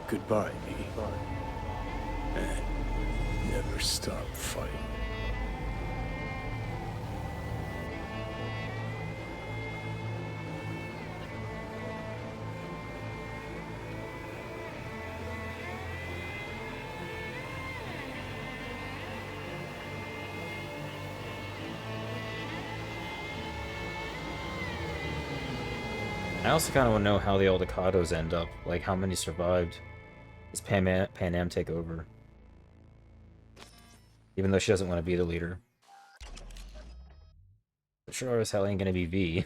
Goodbye, V. And never stop fighting. I also kind of want to know how the Aldecados end up. Like, how many survived this Pan Am takeover. Even though she doesn't want to be the leader. But sure as hell ain't gonna be V.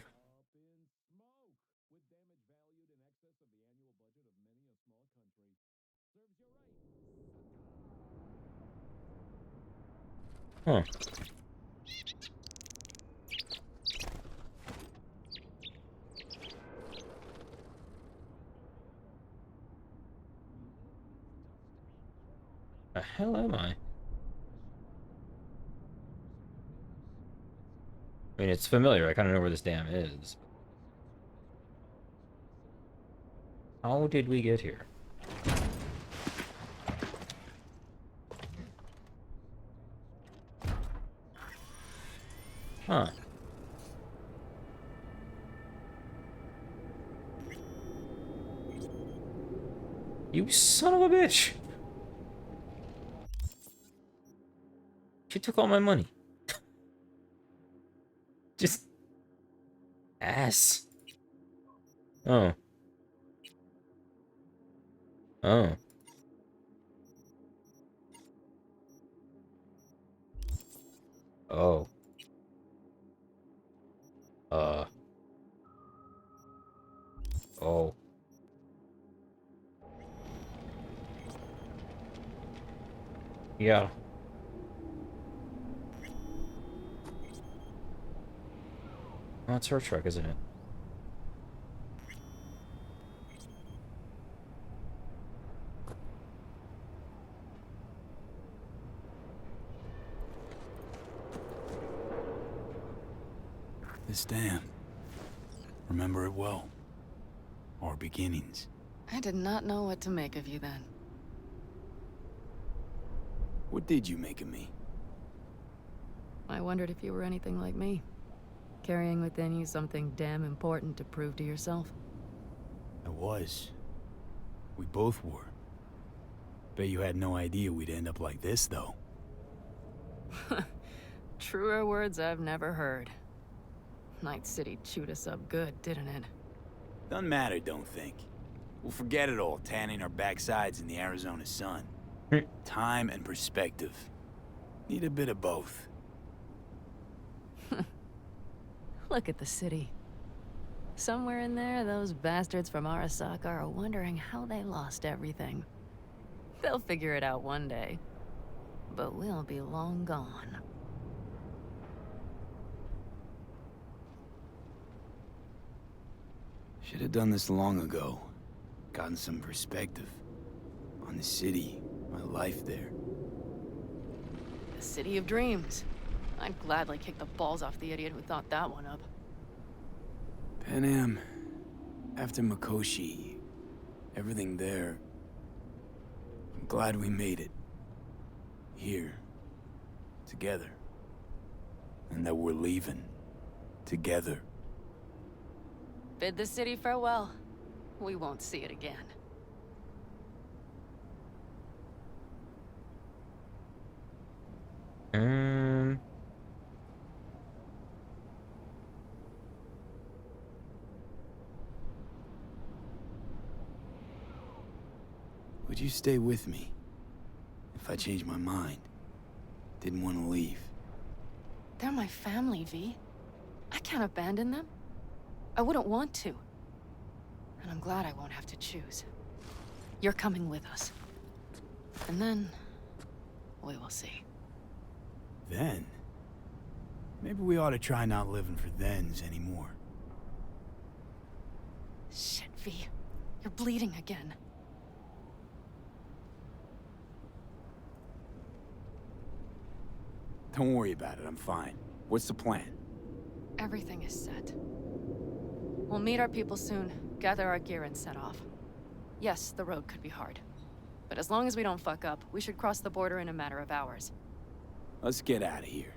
Huh. The hell am I? I mean, it's familiar. I kind of know where this dam is. How did we get here? Huh. You son of a bitch! She took all my money. Just... ass. Oh. Oh. Oh. Uh. Oh. Yeah. Well, it's her truck, isn't it? This dam. Remember it well. Our beginnings. I did not know what to make of you then. What did you make of me? I wondered if you were anything like me. Carrying within you something damn important to prove to yourself. I was. We both were. Bet you had no idea we'd end up like this, though. Truer words I've never heard. Night City chewed us up good, didn't it? Doesn't matter, don't think. We'll forget it all, tanning our backsides in the Arizona sun. Time and perspective. Need a bit of both. Look at the city. Somewhere in there, those bastards from Arasaka are wondering how they lost everything. They'll figure it out one day. But we'll be long gone. Should have done this long ago. Gotten some perspective. On the city, my life there. The city of dreams. I'd gladly kick the balls off the idiot who thought that one up. Pan Am, after Mikoshi, everything there. I'm glad we made it. Here. Together. And that we're leaving. Together. Bid the city farewell. We won't see it again. Would you stay with me? If I changed my mind. Didn't want to leave. They're my family, V. I can't abandon them. I wouldn't want to. And I'm glad I won't have to choose. You're coming with us. And then... we will see. Then? Maybe we ought to try not living for thens anymore. Shit, V. You're bleeding again. Don't worry about it, I'm fine. What's the plan? Everything is set. We'll meet our people soon, gather our gear and set off. Yes, the road could be hard. But as long as we don't fuck up, we should cross the border in a matter of hours. Let's get out of here.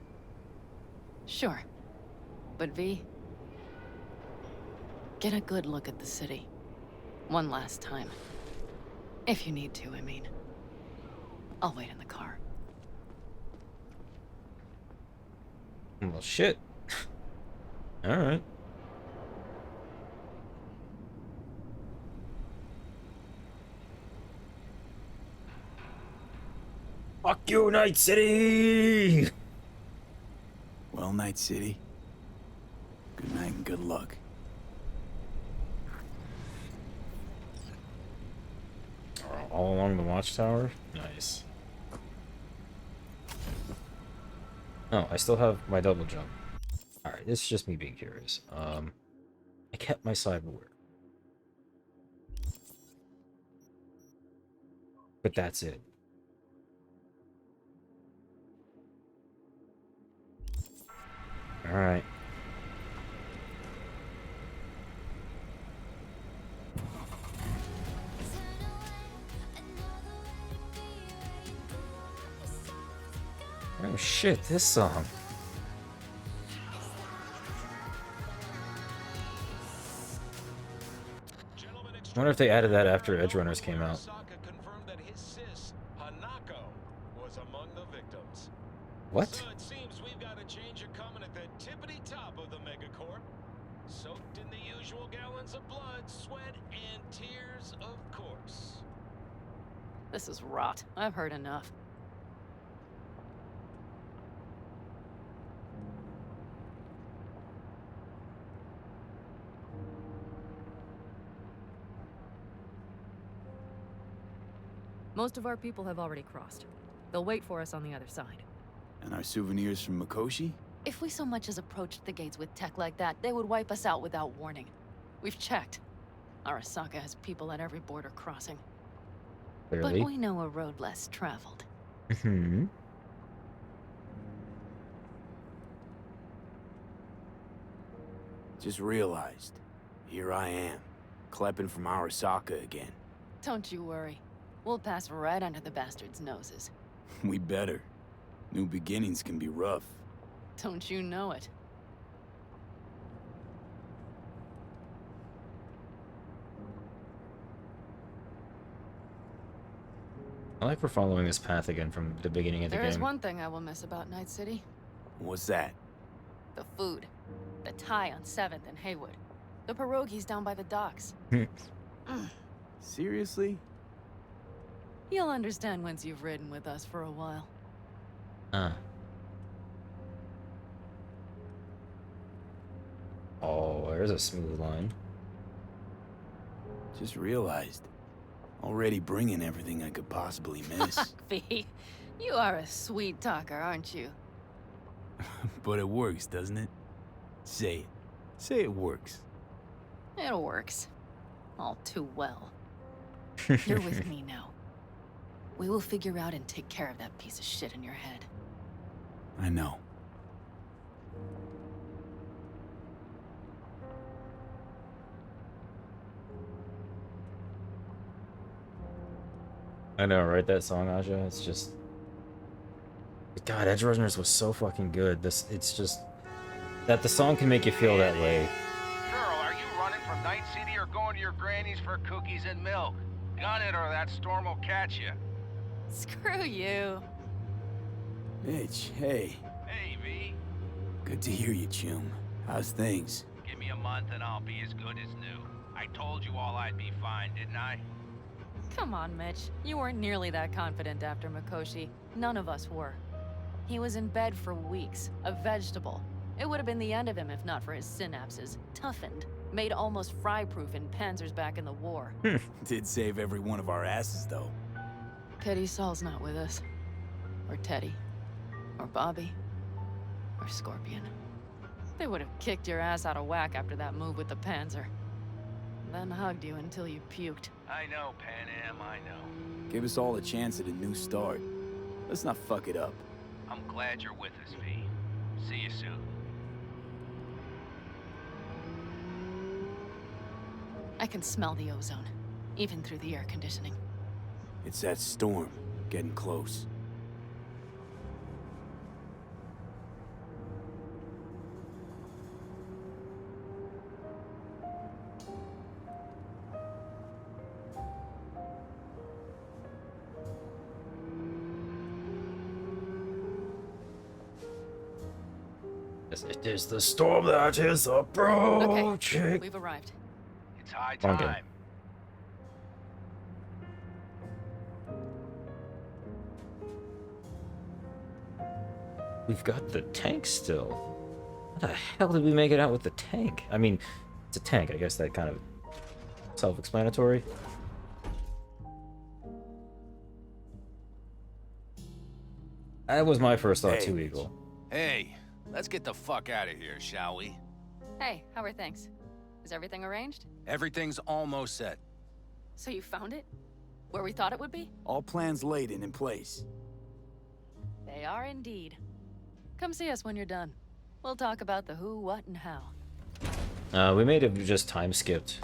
Sure. But V, get a good look at the city. One last time. If you need to, I mean. I'll wait in the car. Well, shit. Alright. Fuck you, Night City! Well, Night City. Good night and good luck. All along the watchtower? Nice. Oh, I still have my double jump. Alright, this is just me being curious. I kept my cyberware. But that's it. Alright. Oh shit, this song. I wonder if they added that after Edge Runners came out. Confirmed that his sis, Hanako, was among the victims. What? So it seems we've got a change coming at the tippity top of the megacorp. Soaked in the usual gallons of blood, sweat, and tears, of course. This is rot. I've heard enough. Most of our people have already crossed. They'll wait for us on the other side. And our souvenirs from Mikoshi? If we so much as approached the gates with tech like that, they would wipe us out without warning. We've checked. Arasaka has people at every border crossing. Clearly. But we know a road less traveled. Hmm. Just realized. Here I am, klepping from Arasaka again. Don't you worry. We'll pass right under the bastards' noses. We better. New beginnings can be rough. Don't you know it? I like we're following this path again from the beginning of the There is game. one thing I will miss about Night City. What's that? The food. The Thai on 7th and Haywood. The pierogies down by the docks. Seriously? You'll understand once you've ridden with us for a while. Oh, there's a smooth line. Just realized. Already bringing everything I could possibly miss. V, you are a sweet talker, aren't you? But it works, doesn't it? Say it. Say it works. It works. All too well. You're with me now. We will figure out and take care of that piece of shit in your head. I know. I know, right? That song, Aja? It's just... God, Edge Runners was so fucking good. It's just... That the song can make you feel that way. Girl, are you running from Night City or going to your granny's for cookies and milk? Gun it or that storm will catch you. Screw you. Mitch, hey. Hey, V. Good to hear you, Chum. How's things? Give me a month and I'll be as good as new. I told you all I'd be fine, didn't I? Come on, Mitch. You weren't nearly that confident after Mikoshi. None of us were. He was in bed for weeks, a vegetable. It would have been the end of him if not for his synapses. Toughened. Made almost fry-proof in panzers back in the war. Did save every one of our asses, though. Pity Saul's not with us. Or Teddy. Or Bobby. Or Scorpion. They would have kicked your ass out of whack after that move with the panzer. Then hugged you until you puked. I know, Pan Am, I know. Give us all a chance at a new start. Let's not fuck it up. I'm glad you're with us, V. See you soon. I can smell the ozone. even through the air conditioning. It's that storm getting close. It is the storm that is approaching. Okay, we've arrived. It's high Come on, time. game. We've got the tank still. How the hell did we make it out with the tank? I mean, it's a tank. I guess that kind of self-explanatory. That was my first thought too, Eagle. Hey, let's get the fuck out of here, shall we? Hey, how are things? Is everything arranged? Everything's almost set. So you found it? Where we thought it would be? All plans laid and in place. They are indeed. Come see us when you're done. We'll talk about the who, what, and how. We may have just time skipped.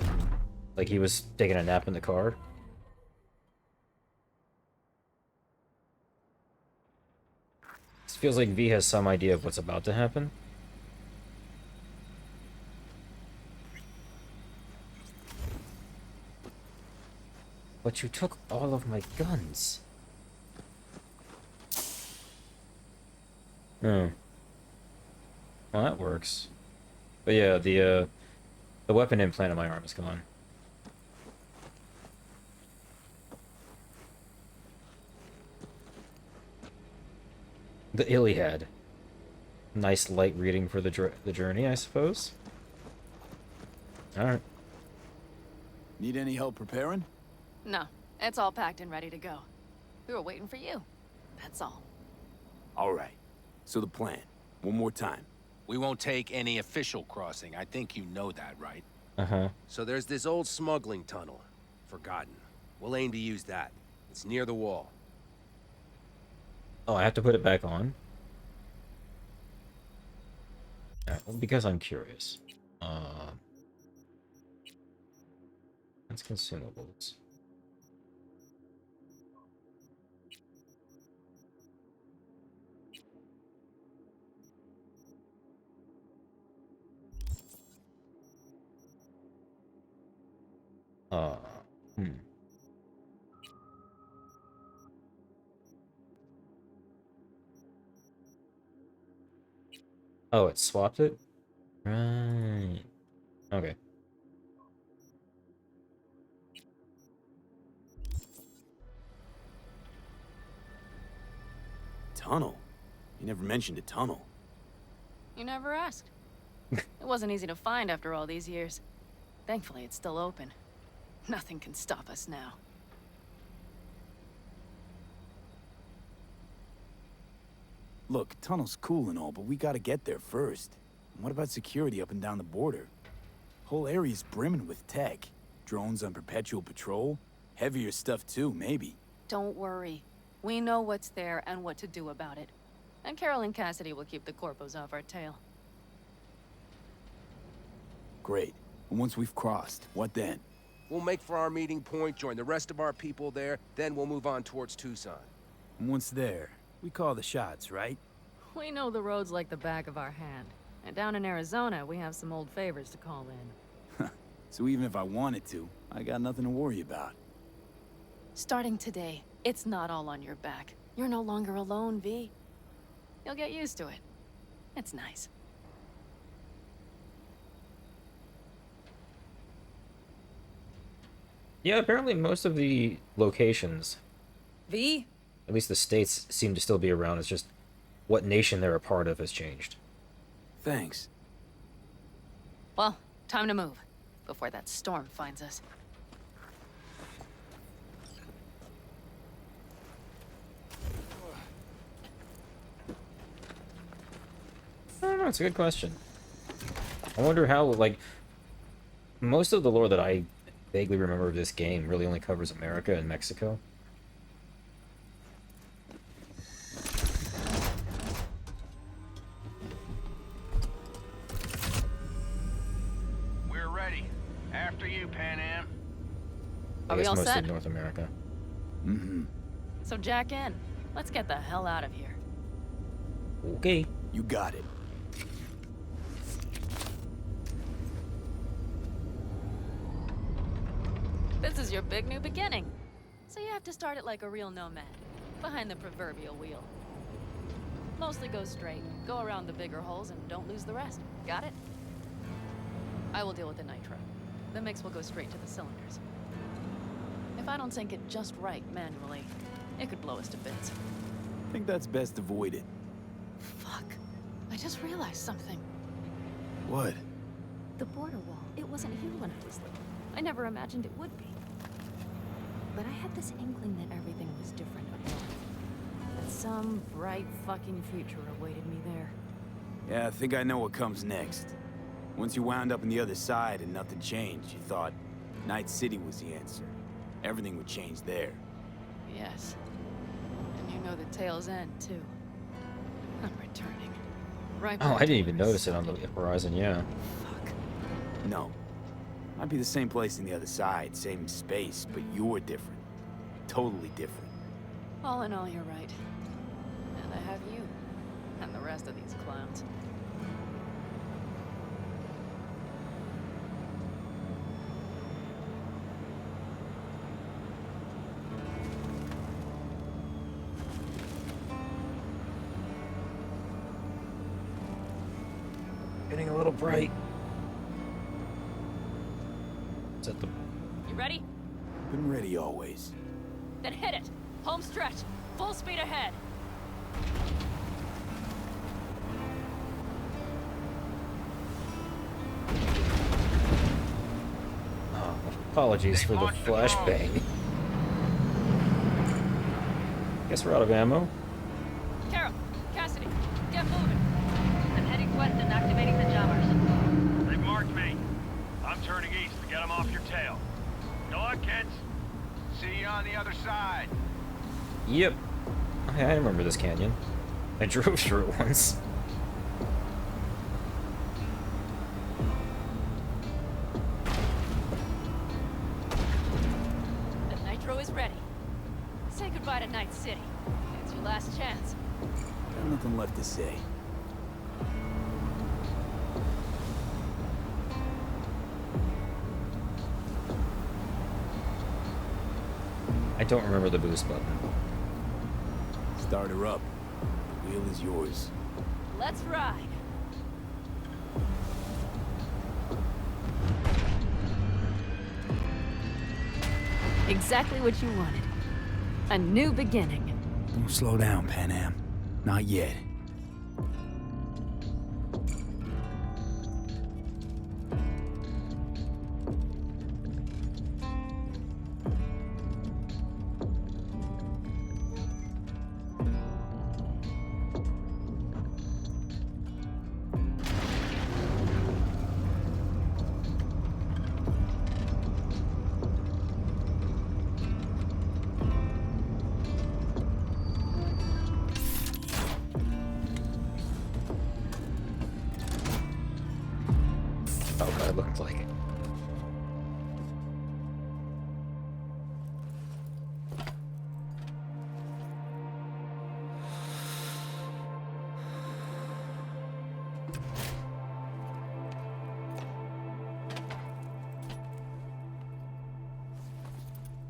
Like he was taking a nap in the car. This feels like V has some idea of what's about to happen. But you took all of my guns. Oh. Well, that works. But yeah, the weapon implant on my arm is gone. The Iliad. Nice light reading for the journey, I suppose. Alright. Need any help preparing? No, it's all packed and ready to go. We were waiting for you. That's all. All right. So the plan. One more time. We won't take any official crossing. I think you know that, right? Uh-huh. So there's this old smuggling tunnel. Forgotten. We'll aim to use that. It's near the wall. Oh, I have to put it back on? Alright, well, because I'm curious. That's consumables. Hmm. Oh, it swapped it? Right. Okay. Tunnel? You never mentioned a tunnel. You never asked. It wasn't easy to find after all these years. Thankfully, it's still open. Nothing can stop us now. Look, tunnel's cool and all, but we gotta get there first. And what about security up and down the border? Whole area's brimming with tech. Drones on perpetual patrol. Heavier stuff too, maybe. Don't worry. We know what's there and what to do about it. And Carol and Cassidy will keep the corpos off our tail. Great. And once we've crossed, what then? We'll make for our meeting point, join the rest of our people there, then we'll move on towards Tucson. And once there, we call the shots, right? We know the roads like the back of our hand. And down in Arizona, we have some old favors to call in. So even if I wanted to, I got nothing to worry about. Starting today, it's not all on your back. You're no longer alone, V. You'll get used to it. It's nice. Yeah, apparently most of the locations, V? at least the states, seem to still be around. It's just what nation they're a part of has changed. Thanks. Well, time to move. Before that storm finds us. I don't know, it's a good question. I wonder how, like, most of the lore that I vaguely remember of this game really only covers America and Mexico. We're ready. After you, Pan Am. I Are we guess all mostly set? North America. Mm-hmm. So jack in. Let's get the hell out of here. Okay. You got it. This is your big new beginning. So you have to start it like a real nomad, behind the proverbial wheel. Mostly go straight, go around the bigger holes, and don't lose the rest. Got it? I will deal with the nitro. The mix will go straight to the cylinders. If I don't sync it just right manually, it could blow us to bits. I think that's best avoided. Fuck. I just realized something. What? The border wall, it wasn't here when I was little. I never imagined it would be. But I had this inkling that everything was different up north. That some bright fucking future awaited me there. Yeah, I think I know what comes next. Once you wound up on the other side and nothing changed, you thought Night City was the answer. Everything would change there. Yes. And you know the tail's end, too. I'm returning. Right Oh, I back didn't to even where I notice it on the started. horizon, yeah. Fuck. No. Might be the same place on the other side, same space, but you're different. Totally different. All in all, you're right. And I have you. And the rest of these clowns. Getting a little bright. Is that the... You ready? Been ready always. Then hit it! Home stretch! Full speed ahead! Oh, apologies for the flashbang. Guess we're out of ammo. Carol! Cassidy! Get moving! I'm heading west and activating the jammers. They've marked me. I'm turning east to get them off your tail. Good luck, kids. See you on the other side. Yep. Okay, I remember this canyon. I drove through it once. The nitro is ready. Say goodbye to Night City. It's your last chance. Got nothing left to say. I don't remember the boost button. Start her up. The wheel is yours. Let's ride. Exactly what you wanted. A new beginning. Don't slow down, Pan Am. Not yet. Oh god, it looked like it.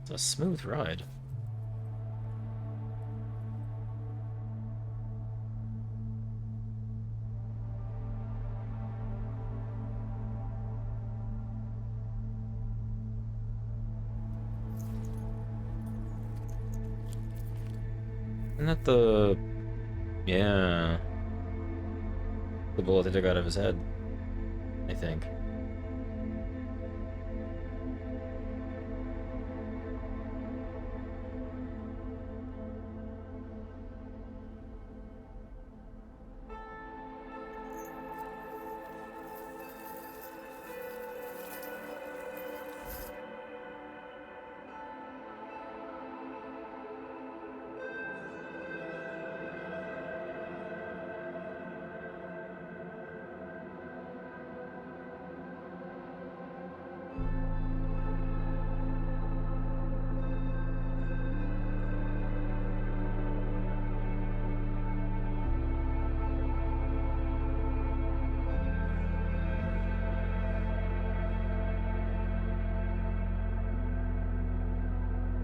It's a smooth ride. Isn't that the... Yeah. The bullet they took out of his head, I think.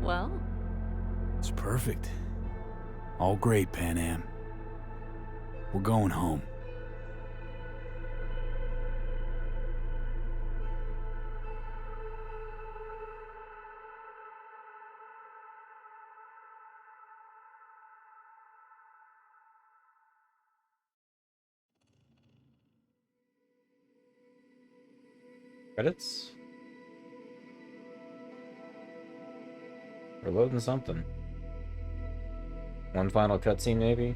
Well, It's perfect. All great, Pan Am. We're going home. Credits? We're loading something. One final cutscene, maybe?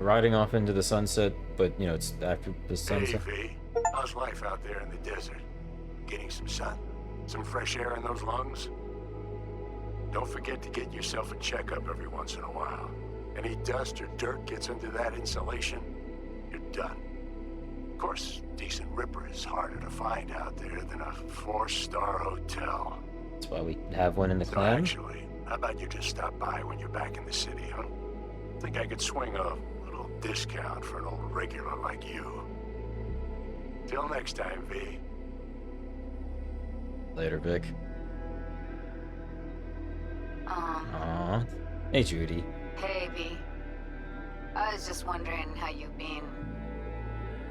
Riding off into the sunset, but, you know, it's after the sunset. Hey, V. How's life out there in the desert? Getting some sun? Some fresh air in those lungs? Don't forget to get yourself a checkup every once in a while. Any dust or dirt gets into that insulation, you're done. Of course, decent ripper is harder to find out there than a 4-star hotel. That's why we have one in the So clan. actually, how about you just stop by when you're back in the city, huh? Think I could swing a little discount for an old regular like you. Till next time, V. Later, Vic. Aww. Hey, Judy. Hey, V. I was just wondering how you've been.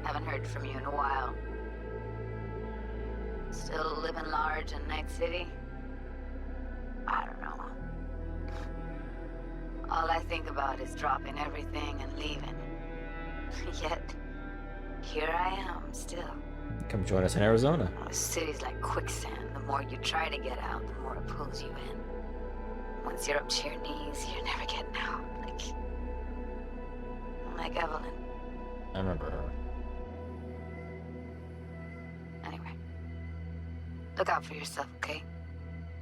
Haven't heard from you in a while. Still living large in Night City? I don't know. All I think about is dropping everything and leaving. Yet, here I am, still. Come join us in Arizona. Oh, the city's like quicksand. The more you try to get out, the more it pulls you in. Once you're up to your knees, you're never getting out. Like Evelyn. I remember her. Anyway, look out for yourself, okay?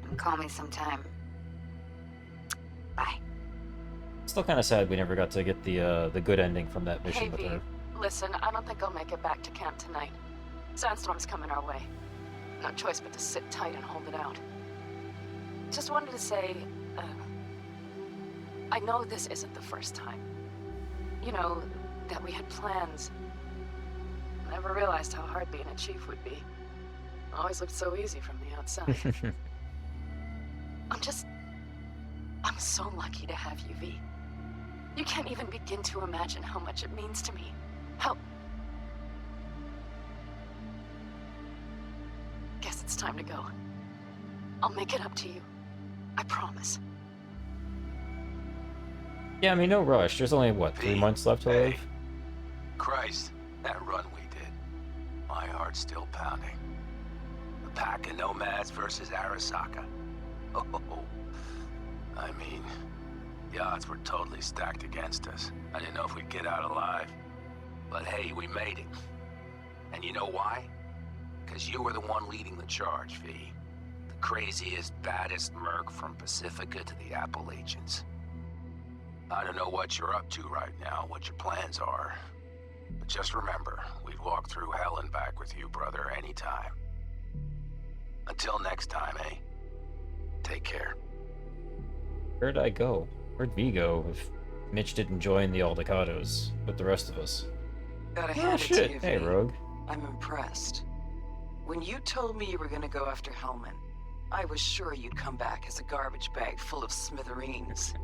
And call me sometime. Bye. Still kind of sad we never got to get the good ending from that mission hey, with V. her. Listen, I don't think I'll make it back to camp tonight. Sandstorm's coming our way. No choice but to sit tight and hold it out. Just wanted to say, I know this isn't the first time. You know, that we had plans. Never realized how hard being a chief would be. Always looked so easy from the outside. I'm so lucky to have you, V. You can't even begin to imagine how much it means to me. How... Guess it's time to go. I'll make it up to you. I promise. Yeah, I mean, no rush. There's only, what, 3 months left to live? Christ, that run we did. My heart's still pounding. The pack of nomads versus Arasaka. Oh, I mean, the odds were totally stacked against us. I didn't know if we'd get out alive. But hey, we made it. And you know why? Because you were the one leading the charge, V. The craziest, baddest merc from Pacifica to the Appalachians. I don't know what you're up to right now, what your plans are. But just remember, we'd walk through hell and back with you, brother, anytime. Until next time, eh? Take care. Where'd I go? Where'd V go if Mitch didn't join the Aldecados with the rest of us? Gotta Oh hand it to shit, you, hey V. Rogue. I'm impressed. When you told me you were gonna go after Hellman, I was sure you'd come back as a garbage bag full of smithereens.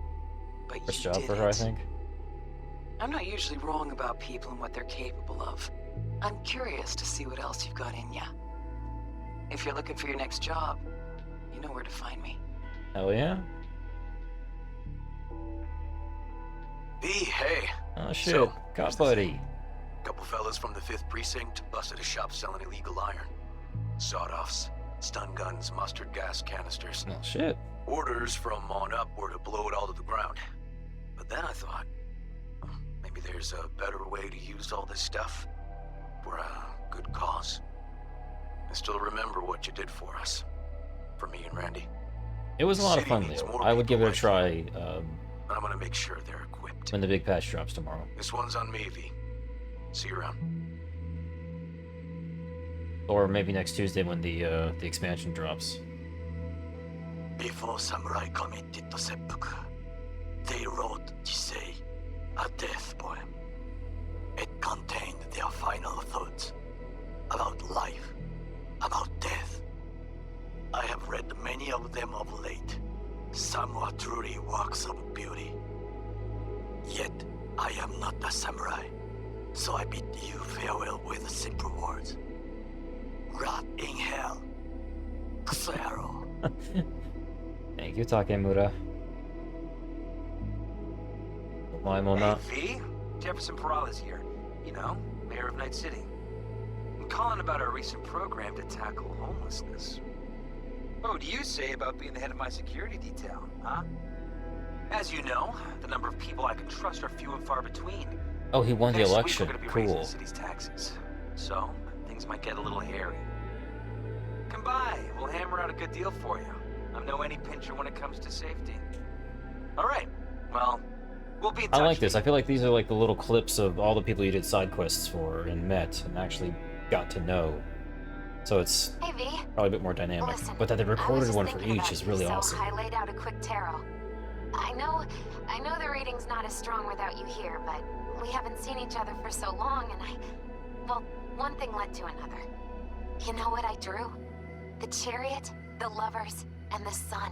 But First you job did for her, I it. think. I'm not usually wrong about people and what they're capable of. I'm curious to see what else you've got in ya. If you're looking for your next job, you know where to find me. Hell yeah. B, hey. Oh shit, So, cop buddy. Couple fellas from the 5th Precinct busted a shop selling illegal iron. Sawed-offs, stun guns, mustard gas canisters. Oh shit. Orders from on up were to blow it all to the ground. But then I thought, maybe there's a better way to use all this stuff for a good cause. I still remember what you did for us. For me and Randy. It was a lot of City fun, needs though. more I would give it a people try I'm gonna make sure they're equipped. when the big patch drops tomorrow. This one's on me, V. See you around. Or maybe next Tuesday when the expansion drops. Before samurai committed to seppuku, they wrote Jisei, a death poem. It contained their final thoughts about life, about death. many of them of late. Some are truly works of beauty. Yet, I am not a samurai, so I bid you farewell with simple words. Rot in hell. Kusero. Thank you, Takemura. Why not? Hey, V. Jefferson Peralta's here. You know, mayor of Night City. I'm calling about our recent program to tackle homelessness. What do you say about being the head of my security detail, huh? As you know, the number of people I can trust are few and far between. Oh, he won the Next week, election. we're gonna be raising Cool. the city's taxes. So, things might get a little hairy. Come by, we'll hammer out a good deal for you. I'm no any pincher when it comes to safety. Alright, well, we'll be in touch. I like this. I feel like these are like the little clips of all the people you did side quests for and met and actually got to know. So it's Hey, V. probably a bit more dynamic. Listen, But that they I was recorded just one for thinking each about is you, really so awesome. I laid out a quick tarot. I know the reading's not as strong without you here, but we haven't seen each other for so long, and well, one thing led to another. You know what I drew? The chariot, the lovers, and the sun.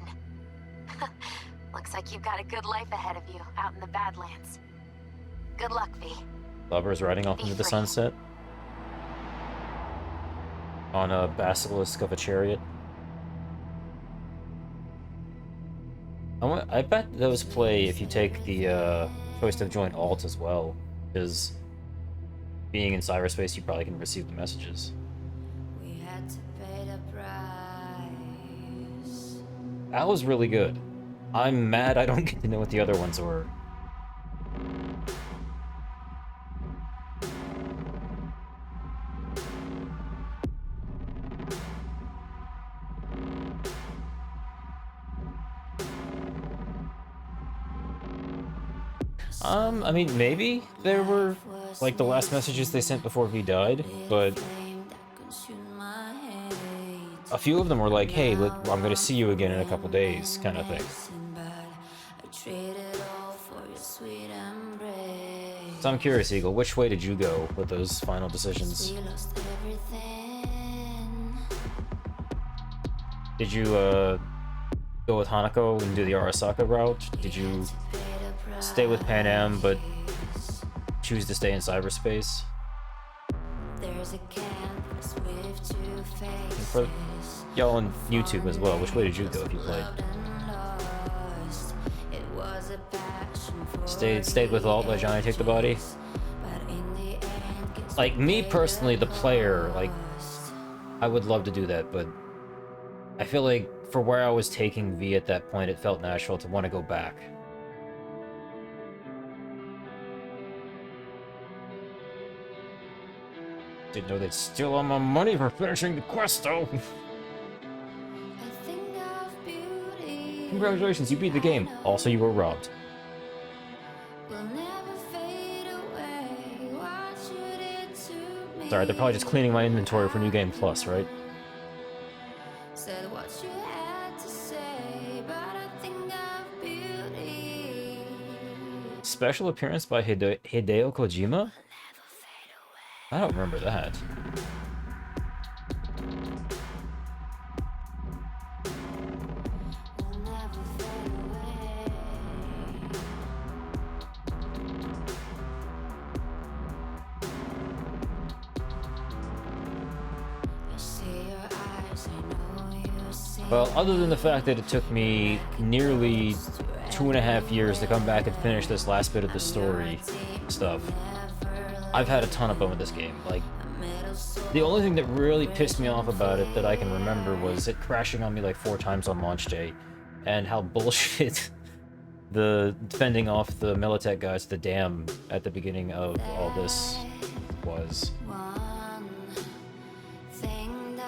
Looks like you've got a good life ahead of you out in the Badlands. Good luck, V. Lovers riding off Be into the free. sunset on a basilisk of a chariot. I bet those play if you take the choice to join alt as well, because being in cyberspace, you probably can receive the messages. We had to pay the price. That was really good. I'm mad I don't get to know what the other ones were. I mean, maybe there were, like, the last messages they sent before V died, but a few of them were like, hey, I'm gonna see you again in a couple days, kind of thing. So I'm curious, Eagle, which way did you go with those final decisions? Did you, go with Hanako and do the Arasaka route? Did you stay with Pan Am, but choose to stay in cyberspace? And for y'all on YouTube as well, which way did you go if you played? Stayed with alt, let Johnny take the body? Like, me personally, the player, like, I would love to do that, but I feel like for where I was taking V at that point, it felt natural to want to go back. Didn't know they'd steal all my money for finishing the quest, though. Congratulations, you beat the game. Also, you were robbed. Sorry, they're probably just cleaning my inventory for New Game Plus, right? Special appearance by Hideo Kojima? I don't remember that. Well, other than the fact that it took me nearly 2.5 years to come back and finish this last bit of the story stuff, I've had a ton of fun with this game. Like, the only thing that really pissed me off about it that I can remember was it crashing on me like 4 times on launch day, and how bullshit the fending off the Militech guys at the dam at the beginning of all this was.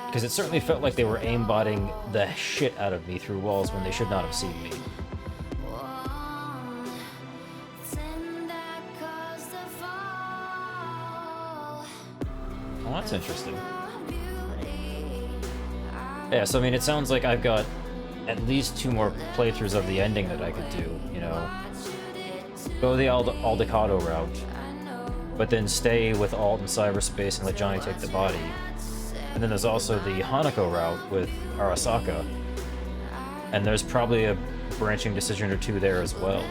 Because it certainly felt like they were aimbotting the shit out of me through walls when they should not have seen me. Oh, that's interesting. Yeah, so I mean, it sounds like I've got at least 2 more playthroughs of the ending that I could do, you know? Go the Aldecado route, but then stay with Alt in cyberspace and let Johnny take the body. And then there's also the Hanako route with Arasaka, And there's probably a branching decision or two there as well.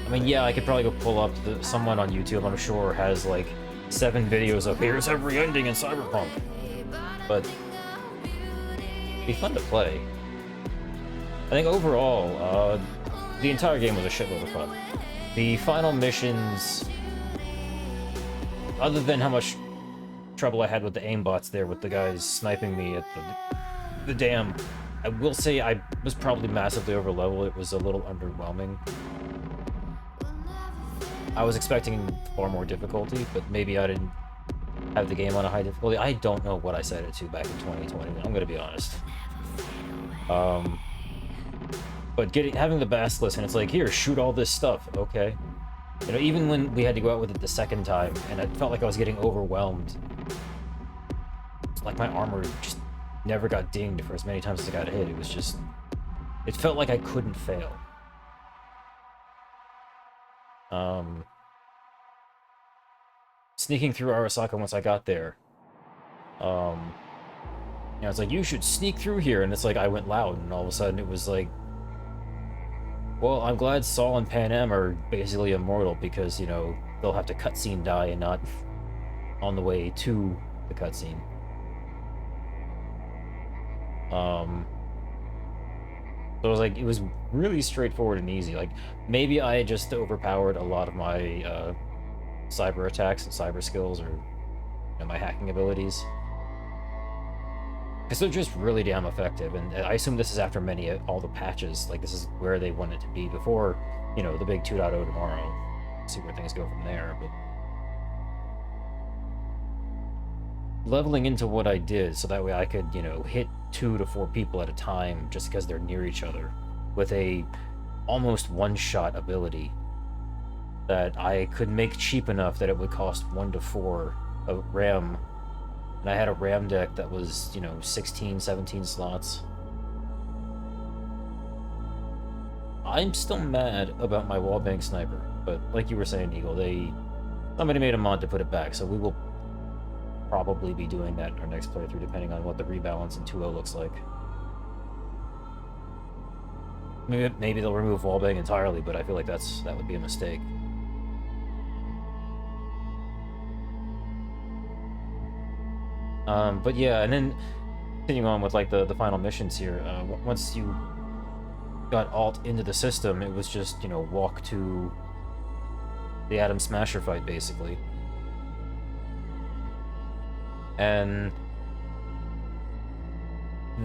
I mean, yeah, I could probably go pull up someone on YouTube, I'm sure, has like 7 videos of here's every ending in Cyberpunk. But it'd be fun to play. I think overall, the entire game was a shitload of fun. The final missions, other than how much trouble I had with the aimbots there, with the guys sniping me at the dam, I will say I was probably massively over level. It was a little underwhelming. I was expecting far more difficulty, but maybe I didn't have the game on a high difficulty. I don't know what I set it to back in 2020, I'm gonna be honest. But having the basilisk, and it's like, here, shoot all this stuff, okay. You know, even when we had to go out with it the second time, and I felt like I was getting overwhelmed. It's like my armor just never got dinged for as many times as I got hit. It was just... It felt like I couldn't fail. Sneaking through Arasaka once I got there. You know, it's like, you should sneak through here, and it's like, I went loud, and all of a sudden it was like, well, I'm glad Saul and Pan Am are basically immortal, because, you know, they'll have to cutscene die and not on the way to the cutscene. So it was like, it was really straightforward and easy. Like, maybe I just overpowered a lot of my cyber attacks and cyber skills, or you know, my hacking abilities. Because they're just really damn effective, and I assume this is after all the patches. Like, this is where they want it to be before, you know, the big 2.0 tomorrow. See where things go from there, but... leveling into what I did, so that way I could, you know, hit 2 to 4 people at a time, just because they're near each other, with a almost one-shot ability that I could make cheap enough that it would cost 1 to 4 of RAM. And I had a RAM deck that was, you know, 16, 17 slots. I'm still mad about my wallbang sniper, but like you were saying, Eagle, somebody made a mod to put it back, so we will probably be doing that in our next playthrough, depending on what the rebalance in 2.0 looks like. Maybe they'll remove wallbang entirely, but I feel like that would be a mistake. But yeah, and then continuing on with like the final missions here, once you got Alt into the system, it was just, you know, walk to the Atom Smasher fight, basically. And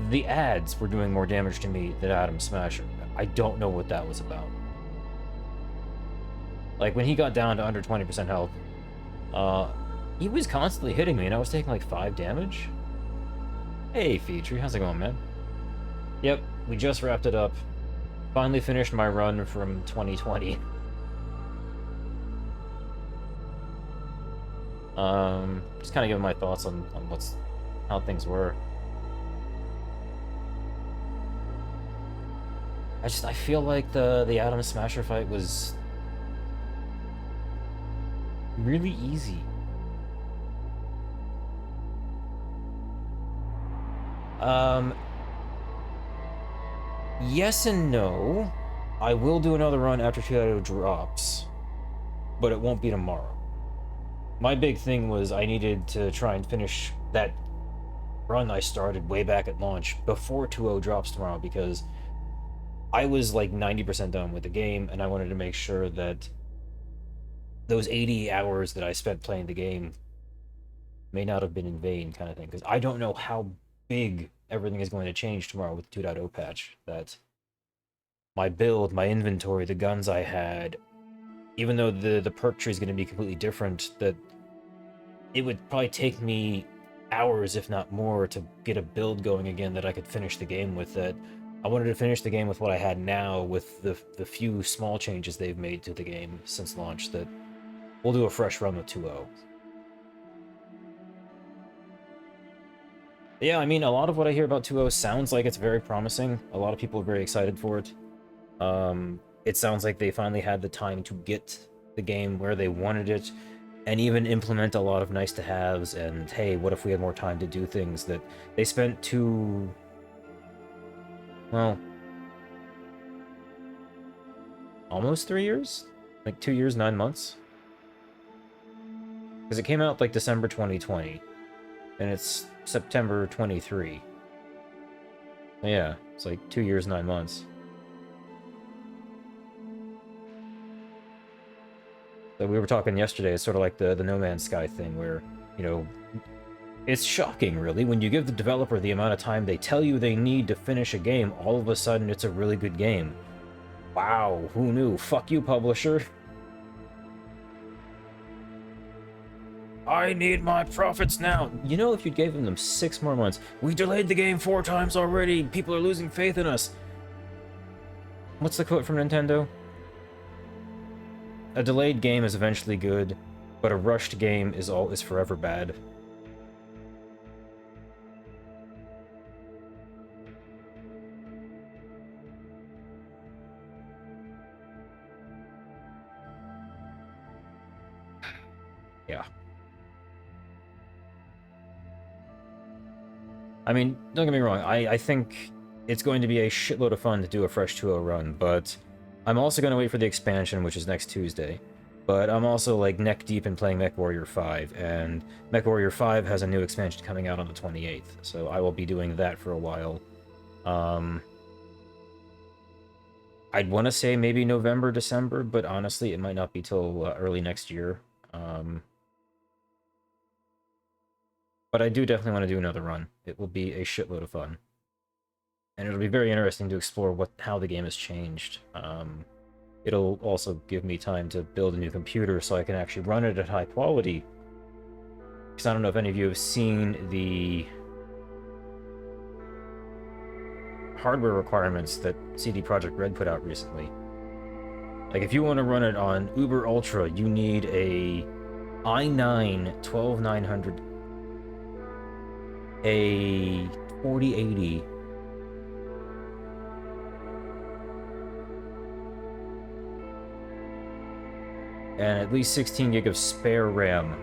the ads were doing more damage to me than Atom Smasher. I don't know what that was about. Like, when he got down to under 20% health, he was constantly hitting me, and I was taking like 5 damage. Hey, Feature, how's it going, man? Yep, we just wrapped it up. Finally finished my run from 2020. Just kind of giving my thoughts on how things were. I feel like the Atom Smasher fight was really easy. Yes and no. I will do another run after 2.0 drops, but it won't be tomorrow. My big thing was I needed to try and finish that run I started way back at launch before 2.0 drops tomorrow, because I was like 90% done with the game, and I wanted to make sure that those 80 hours that I spent playing the game may not have been in vain, kind of thing, because I don't know how big everything is going to change tomorrow with the 2.0 patch. That my build, my inventory, the guns I had, even though the perk tree is going to be completely different, that it would probably take me hours, if not more, to get a build going again that I could finish the game with. That I wanted to finish the game with what I had now, with the few small changes they've made to the game since launch, that we'll do a fresh run with 2.0. Yeah, I mean, a lot of what I hear about 2.0 sounds like it's very promising. A lot of people are very excited for it. It sounds like they finally had the time to get the game where they wanted it. and even implement a lot of nice to haves, and hey, what if we had more time to do things that they spent well, almost 3 years? Like 2 years, 9 months? Because it came out like December 2020, and it's September 23. Yeah, it's like 2 years, 9 months. So we were talking yesterday, it's sort of like the No Man's Sky thing, where, you know, it's shocking, really, when you give the developer the amount of time they tell you they need to finish a game, all of a sudden it's a really good game. Wow, who knew? Fuck you, publisher. I need my profits now. You know, if you gave them 6 more months, we delayed the game 4 times already. People are losing faith in us. What's the quote from Nintendo? A delayed game is eventually good, but a rushed game is forever bad. Yeah. I mean, don't get me wrong, I think it's going to be a shitload of fun to do a fresh 2.0 run, but I'm also going to wait for the expansion, which is next Tuesday. But I'm also, like, neck deep in playing MechWarrior 5, and MechWarrior 5 has a new expansion coming out on the 28th, so I will be doing that for a while. I'd want to say maybe November, December, but honestly, it might not be till early next year. But I do definitely want to do another run. It will be a shitload of fun. And it'll be very interesting to explore how the game has changed. It'll also give me time to build a new computer so I can actually run it at high quality. Because I don't know if any of you have seen the hardware requirements that CD Projekt Red put out recently. Like, if you want to run it on Uber Ultra, you need a i9 12900, a 4080, and at least 16 gig of spare RAM.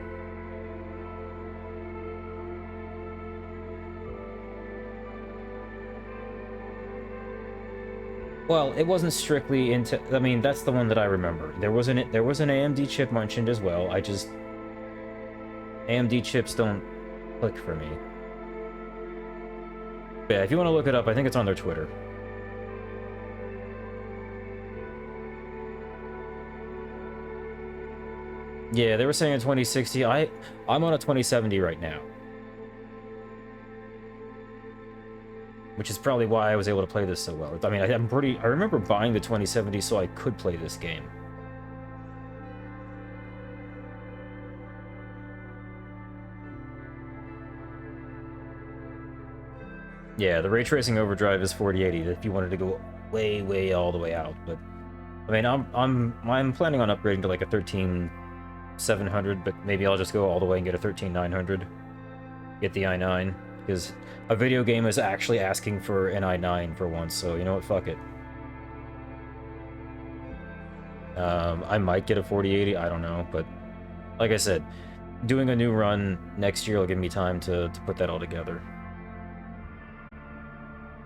Well, it wasn't strictly into... I mean, that's the one that I remember. There was an AMD chip mentioned as well. AMD chips don't click for me. But yeah, if you want to look it up, I think it's on their Twitter. Yeah, they were saying a 2060. I'm on a 2070 right now. Which is probably why I was able to play this so well. I mean, I remember buying the 2070 so I could play this game. Yeah, the ray tracing overdrive is 4080 if you wanted to go way all the way out. But I mean, I'm planning on upgrading to like a 13700, but maybe I'll just go all the way and get a 13900. Get the i9. Because a video game is actually asking for an i9 for once, so you know what, fuck it. I might get a 4080, I don't know, but like I said, doing a new run next year will give me time to put that all together.